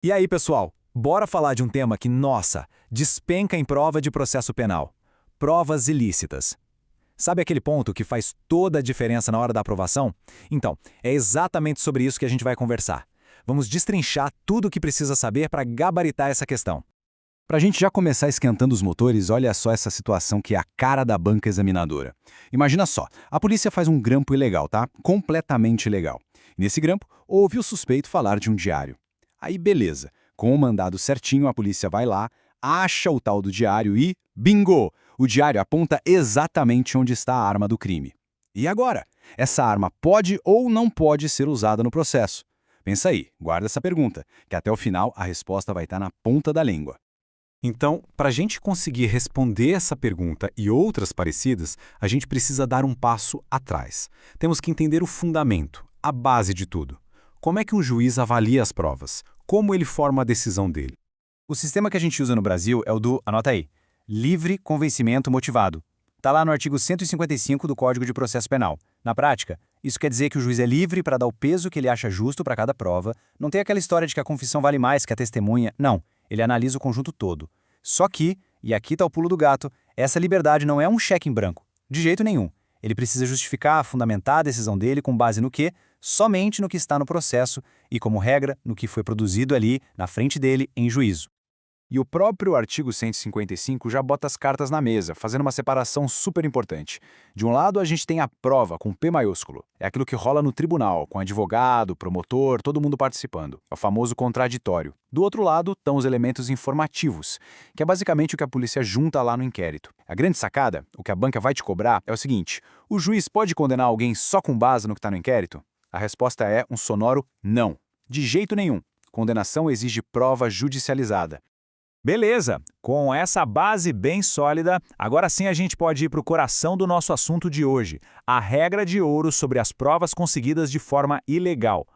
E aí, pessoal, bora falar de um tema que, nossa, despenca em prova de processo penal. Provas ilícitas. Sabe aquele ponto que faz toda a diferença na hora da aprovação? Então, é exatamente sobre isso que a gente vai conversar. Vamos destrinchar tudo o que precisa saber para gabaritar essa questão. Para a gente já começar esquentando os motores, olha só essa situação que é a cara da banca examinadora. Imagina só, a polícia faz um grampo ilegal, tá? Completamente ilegal. Nesse grampo, ouve o suspeito falar de um diário. Aí beleza, com o mandado certinho a polícia vai lá, acha o tal do diário e, bingo! O diário aponta exatamente onde está a arma do crime. E agora? Essa arma pode ou não pode ser usada no processo? Pensa aí, guarda essa pergunta, que até o final a resposta vai estar na ponta da língua. Então, para a gente conseguir responder essa pergunta e outras parecidas, a gente precisa dar um passo atrás. Temos que entender o fundamento, a base de tudo. Como é que um juiz avalia as provas? Como ele forma a decisão dele? O sistema que a gente usa no Brasil é o do, anota aí, livre convencimento motivado. Está lá no artigo 155 do Código de Processo Penal. Na prática, isso quer dizer que o juiz é livre para dar o peso que ele acha justo para cada prova. Não tem aquela história de que a confissão vale mais que a testemunha. Não, ele analisa o conjunto todo. Só que, e aqui está o pulo do gato, essa liberdade não é um cheque em branco. De jeito nenhum. Ele precisa justificar, fundamentar a decisão dele com base no quê? Somente no que está no processo e, como regra, no que foi produzido ali, na frente dele, em juízo. E o próprio artigo 155 já bota as cartas na mesa, fazendo uma separação super importante. De um lado, a gente tem a prova, com P maiúsculo. É aquilo que rola no tribunal, com advogado, promotor, todo mundo participando. É o famoso contraditório. Do outro lado, estão os elementos informativos, que é basicamente o que a polícia junta lá no inquérito. A grande sacada, o que a banca vai te cobrar, é o seguinte: o juiz pode condenar alguém só com base no que está no inquérito? A resposta é um sonoro não. De jeito nenhum. Condenação exige prova judicializada. Beleza, com essa base bem sólida, agora sim a gente pode ir para o coração do nosso assunto de hoje, a regra de ouro sobre as provas conseguidas de forma ilegal.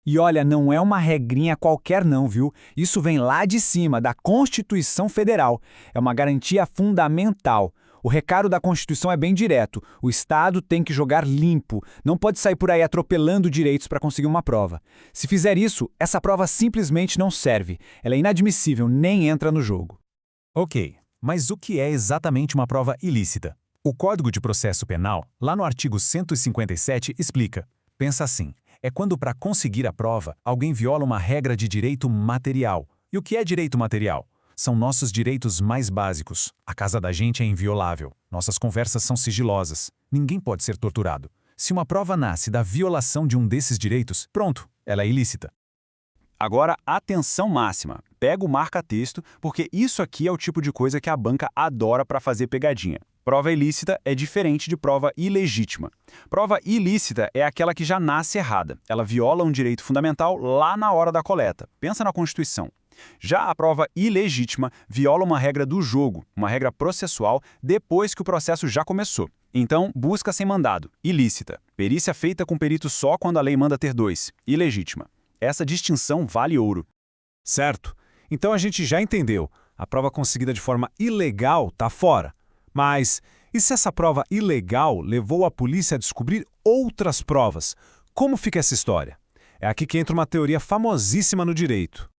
E olha, não é uma regrinha qualquer não, viu? Isso vem lá de cima, da Constituição Federal. É uma garantia fundamental. O recado da Constituição é bem direto. O Estado tem que jogar limpo, não pode sair por aí atropelando direitos para conseguir uma prova. Se fizer isso, essa prova simplesmente não serve. Ela é inadmissível, nem entra no jogo. Ok, mas o que é exatamente uma prova ilícita? O Código de Processo Penal, lá no artigo 157, explica. Pensa assim, é quando para conseguir a prova, alguém viola uma regra de direito material. E o que é direito material? São nossos direitos mais básicos. A casa da gente é inviolável. Nossas conversas são sigilosas. Ninguém pode ser torturado. Se uma prova nasce da violação de um desses direitos, pronto, ela é ilícita. Agora, atenção máxima. Pega o marca-texto, porque isso aqui é o tipo de coisa que a banca adora para fazer pegadinha. Prova ilícita é diferente de prova ilegítima. Prova ilícita é aquela que já nasce errada. Ela viola um direito fundamental lá na hora da coleta. Pensa na Constituição. Já a prova ilegítima viola uma regra do jogo, uma regra processual, depois que o processo já começou. Então, busca sem mandado, ilícita. Perícia feita com perito só quando a lei manda ter dois, ilegítima. Essa distinção vale ouro. Certo. Então a gente já entendeu. A prova conseguida de forma ilegal está fora. Mas e se essa prova ilegal levou a polícia a descobrir outras provas? Como fica essa história? É aqui que entra uma teoria famosíssima no direito.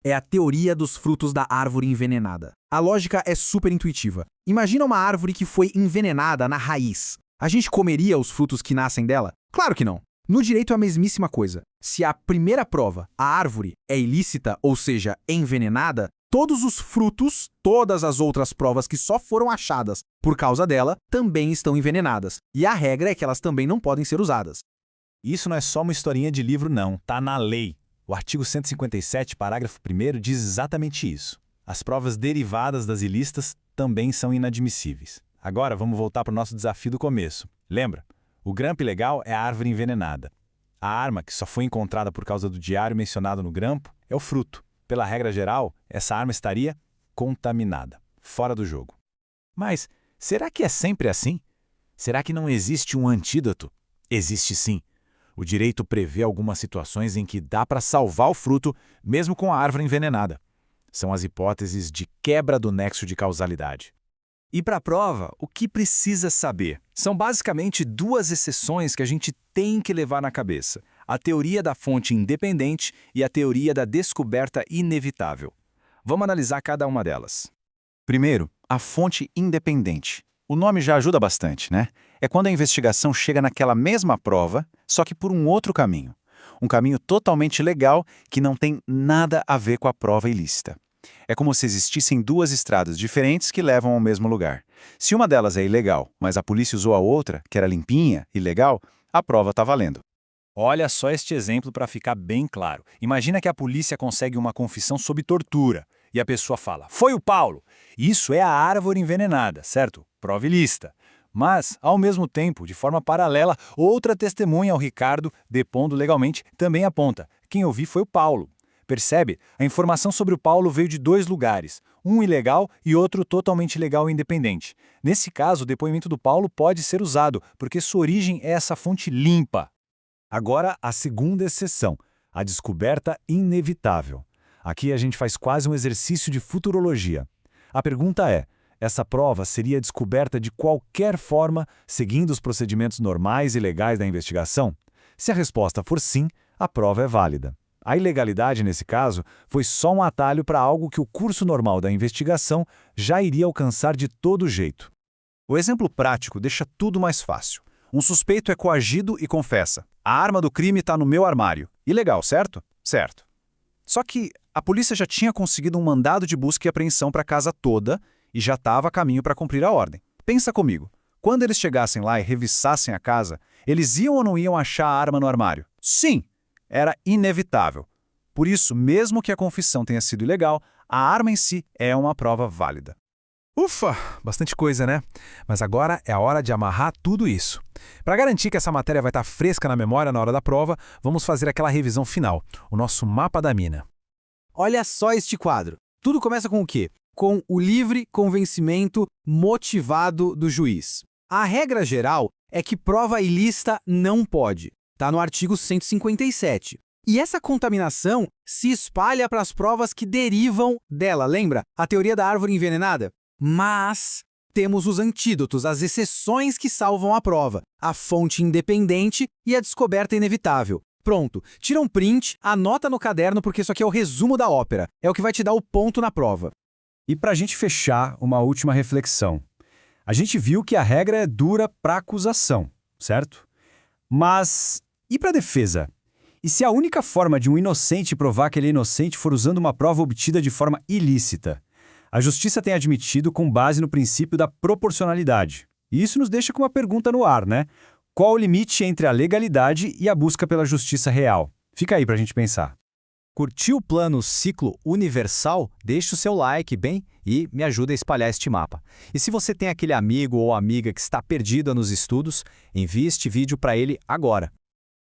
É a teoria dos frutos da árvore envenenada. A lógica é super intuitiva. Imagina uma árvore que foi envenenada na raiz. A gente comeria os frutos que nascem dela? Claro que não. No direito é a mesmíssima coisa. Se a primeira prova, a árvore, é ilícita, ou seja, envenenada, todos os frutos, todas as outras provas que só foram achadas por causa dela, também estão envenenadas. E a regra é que elas também não podem ser usadas. Isso não é só uma historinha de livro não, tá na lei. O artigo 157, parágrafo 1º, diz exatamente isso. As provas derivadas das ilícitas também são inadmissíveis. Agora vamos voltar para o nosso desafio do começo. Lembra? O grampo ilegal é a árvore envenenada. A arma, que só foi encontrada por causa do diário mencionado no grampo, é o fruto. Pela regra geral, essa arma estaria contaminada, fora do jogo. Mas será que é sempre assim? Será que não existe um antídoto? Existe sim. O direito prevê algumas situações em que dá para salvar o fruto, mesmo com a árvore envenenada. São as hipóteses de quebra do nexo de causalidade. E para a prova, o que precisa saber? São basicamente duas exceções que a gente tem que levar na cabeça. a teoria da fonte independente e a teoria da descoberta inevitável. Vamos analisar cada uma delas. Primeiro, a fonte independente. O nome já ajuda bastante, né? É quando a investigação chega naquela mesma prova, só que por um outro caminho. Um caminho totalmente legal que não tem nada a ver com a prova ilícita. É como se existissem duas estradas diferentes que levam ao mesmo lugar. Se uma delas é ilegal, mas a polícia usou a outra, que era limpinha e legal, a prova está valendo. Olha só este exemplo para ficar bem claro. Imagina que a polícia consegue uma confissão sob tortura e a pessoa fala, foi o Paulo. Isso é a árvore envenenada, certo? Prova ilícita. Mas, ao mesmo tempo, de forma paralela, outra testemunha, o Ricardo, depondo legalmente, também aponta. Quem eu vi foi o Paulo. Percebe? A informação sobre o Paulo veio de dois lugares, um ilegal e outro totalmente legal e independente. Nesse caso, o depoimento do Paulo pode ser usado, porque sua origem é essa fonte limpa. Agora, a segunda exceção, a descoberta inevitável. Aqui a gente faz quase um exercício de futurologia. A pergunta é, essa prova seria descoberta de qualquer forma, seguindo os procedimentos normais e legais da investigação? Se a resposta for sim, a prova é válida. A ilegalidade, nesse caso, foi só um atalho para algo que o curso normal da investigação já iria alcançar de todo jeito. O exemplo prático deixa tudo mais fácil. Um suspeito é coagido e confessa. A arma do crime está no meu armário. Ilegal, certo? Certo. Só que a polícia já tinha conseguido um mandado de busca e apreensão para a casa toda e já estava a caminho para cumprir a ordem. Pensa comigo. Quando eles chegassem lá e revisassem a casa, eles iam ou não iam achar a arma no armário? Sim! Era inevitável. Por isso, mesmo que a confissão tenha sido ilegal, a arma em si é uma prova válida. Ufa, bastante coisa, né? Mas agora é a hora de amarrar tudo isso. Para garantir que essa matéria vai estar fresca na memória na hora da prova, vamos fazer aquela revisão final, o nosso mapa da mina. Olha só este quadro. Tudo começa com o quê? Com o livre convencimento motivado do juiz. A regra geral é que prova ilícita não pode. Está no artigo 157. E essa contaminação se espalha para as provas que derivam dela, lembra? A teoria da árvore envenenada? Mas temos os antídotos, as exceções que salvam a prova, a fonte independente e a descoberta inevitável. Pronto, tira um print, anota no caderno porque isso aqui é o resumo da ópera, é o que vai te dar o ponto na prova. E para a gente fechar, uma última reflexão. A gente viu que a regra é dura para acusação, certo? Mas e para a defesa? E se a única forma de um inocente provar que ele é inocente for usando uma prova obtida de forma ilícita? A justiça tem admitido com base no princípio da proporcionalidade. E isso nos deixa com uma pergunta no ar, né? Qual o limite entre a legalidade e a busca pela justiça real? Fica aí para a gente pensar. Curtiu o plano Ciclo Universal? Deixe o seu like, bem, e me ajuda a espalhar este mapa. E se você tem aquele amigo ou amiga que está perdida nos estudos, envie este vídeo para ele agora.